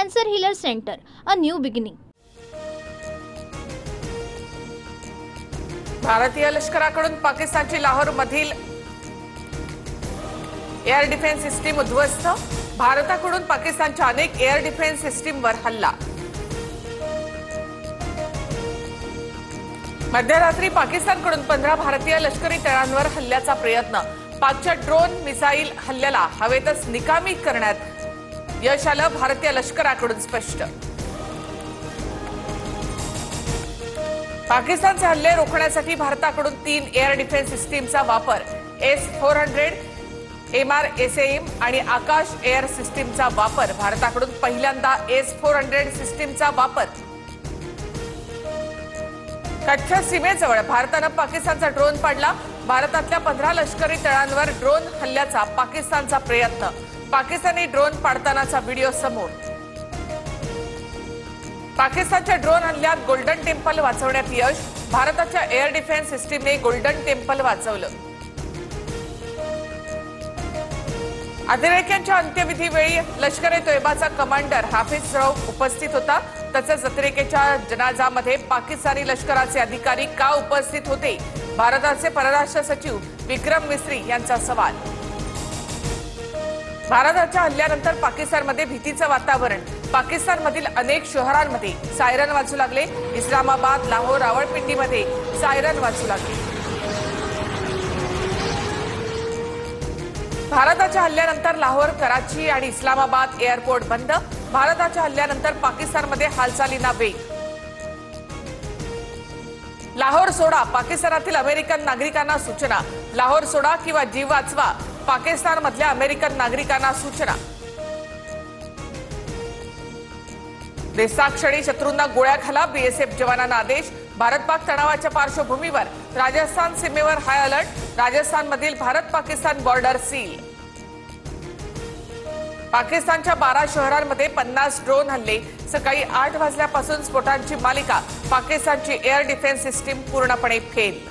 Cancer Healer Center, a new beginning. भारतीय लष्कराकडून पाकिस्तानची लाहोरमधील एअर डिफेन्स सिस्टीम उद्ध्वस्त। भारताकडून पाकिस्तानच्या अनेक एअर डिफेन्स सिस्टीमवर हल्ला। मध्यरात्री पाकिस्तानकडून 15 भारतीय लष्करी तळांवर हल्ल्याचा प्रयत्न। पाकच्या ड्रोन मिसाईल हल्ल्याला हवेतच निकामी करण्यात यश आलं, भारतीय लष्कराकडून स्पष्ट। पाकिस्तानचे हल्ले रोखण्यासाठी भारताकडून 3 एअर डिफेन्स सिस्टीमचा वापर। S-400, MRSAM आणि आकाश एअर सिस्टीमचा वापर। भारताकडून पहिल्यांदा S-400 सिस्टीमचा वापर। कच्छ सीमेजवळ भारतानं पाकिस्तानचा ड्रोन पाडला। भारतातल्या 15 लष्करी तळांवर ड्रोन हल्ल्याचा पाकिस्तानचा प्रयत्न। पाकिस्तानी ड्रोन पाडतानाचा व्हिडिओ समोर। पाकिस्तानच्या ड्रोन हल्ल्यात गोल्डन टेम्पल वाचवण्यात यश। भारताच्या एअर डिफेन्स सिस्टीमने गोल्डन टेम्पल वाचवलं। अतिरेक्यांच्या अंत्यविधीवेळी लष्कर ए तोयबाचा कमांडर हाफिज रऊफ उपस्थित होता। तसेच अतिरेक्याच्या जनाजामध्ये पाकिस्तानी लष्कराचे अधिकारी का उपस्थित होते? भारताचे परराष्ट्र सचिव विक्रम मिस्री यांचा सवाल। भारताच्या हल्ल्यानंतर पाकिस्तानमध्ये भीतीचं वातावरण। पाकिस्तानमधील अनेक शहरांमध्ये सायरन वाजू लागले। इस्लामाबाद, लाहोर, रावळपिंडीमध्ये सायरन वाजू लागले। भारताच्या हल्ल्यानंतर लाहोर, कराची आणि इस्लामाबाद एअरपोर्ट बंद। भारताच्या हल्ल्यानंतर पाकिस्तानमध्ये हालचालींना वेग। लाहोर सोडा, पाकिस्तानातील अमेरिकन नागरिकांना सूचना। लाहोर सोडा किंवा जीव वाचवा, पाकिस्तानमधल्या अमेरिकन नागरिकांना सूचना। देशाक्षणी शत्रूंना गोळ्या घाला, बीएसएफ जवानांना आदेश। भारत-पाक तणावाच्या पार्श्वभूमीवर राजस्थान सीमेवर हाय अलर्ट। राजस्थानमधील भारत-पाकिस्तान बॉर्डर सील। पाकिस्तानच्या 12 शहरांमध्ये 50 ड्रोन हल्ले। सकाळी 8 वाजल्यापासून स्फोटांची मालिका। पाकिस्तानची एअर डिफेन्स सिस्टीम पूर्णपणे फेल।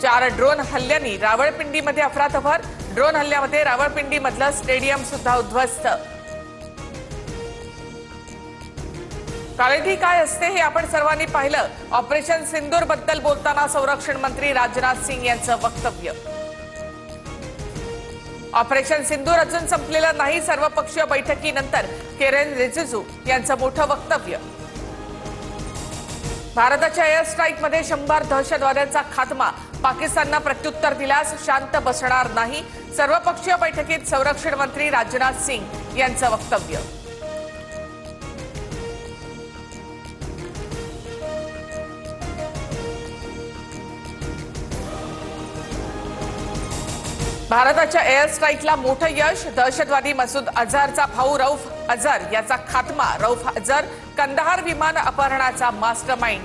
4 ड्रोन हल्ल्यांनी रावळपिंडीमध्ये अफरातफर। ड्रोन हल्ल्यामध्ये रावळपिंडीमधलं स्टेडियम सुद्धा उद्ध्वस्त। काळजी काय असते हे आपण सर्वांनी पाहिलं। ऑपरेशन सिंदूर बद्दल बोलताना संरक्षण मंत्री राजनाथ सिंग यांचं वक्तव्य। ऑपरेशन सिंदूर अजून संपलेलं नाही, सर्वपक्षीय बैठकीनंतर किरेन रिजिजू यांचं मोठं वक्तव्य। भारताच्या एअर स्ट्राईकमध्ये 100 दहशतवाद्यांचा खात्मा। पाकिस्ताननं प्रत्युत्तर दिल्यास शांत बसणार नाही, सर्वपक्षीय बैठकीत संरक्षण मंत्री राजनाथ सिंग यांचं वक्तव्य। भारताच्या एअर स्ट्राईकला मोठं यश। दहशतवादी मसूद अझहरचा भाऊ रऊफ अझहर याचा खात्मा। रऊफ अझहर कंदाहार विमान अपहरणाचा मास्टरमाइंड।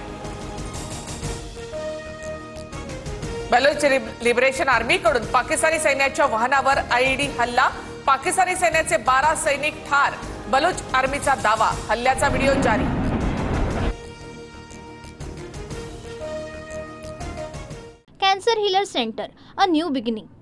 बलूच लिबरेशन आर्मीकडून पाकिस्तानी सैन्याच्या वाहनावर आयईडी हल्ला। पाकिस्तानी सैन्याचे 12 सैनिक ठार, बलूच आर्मीचा दावा। हल्ल्याचा व्हिडिओ जारी। Cancer Healer Center, a new beginning.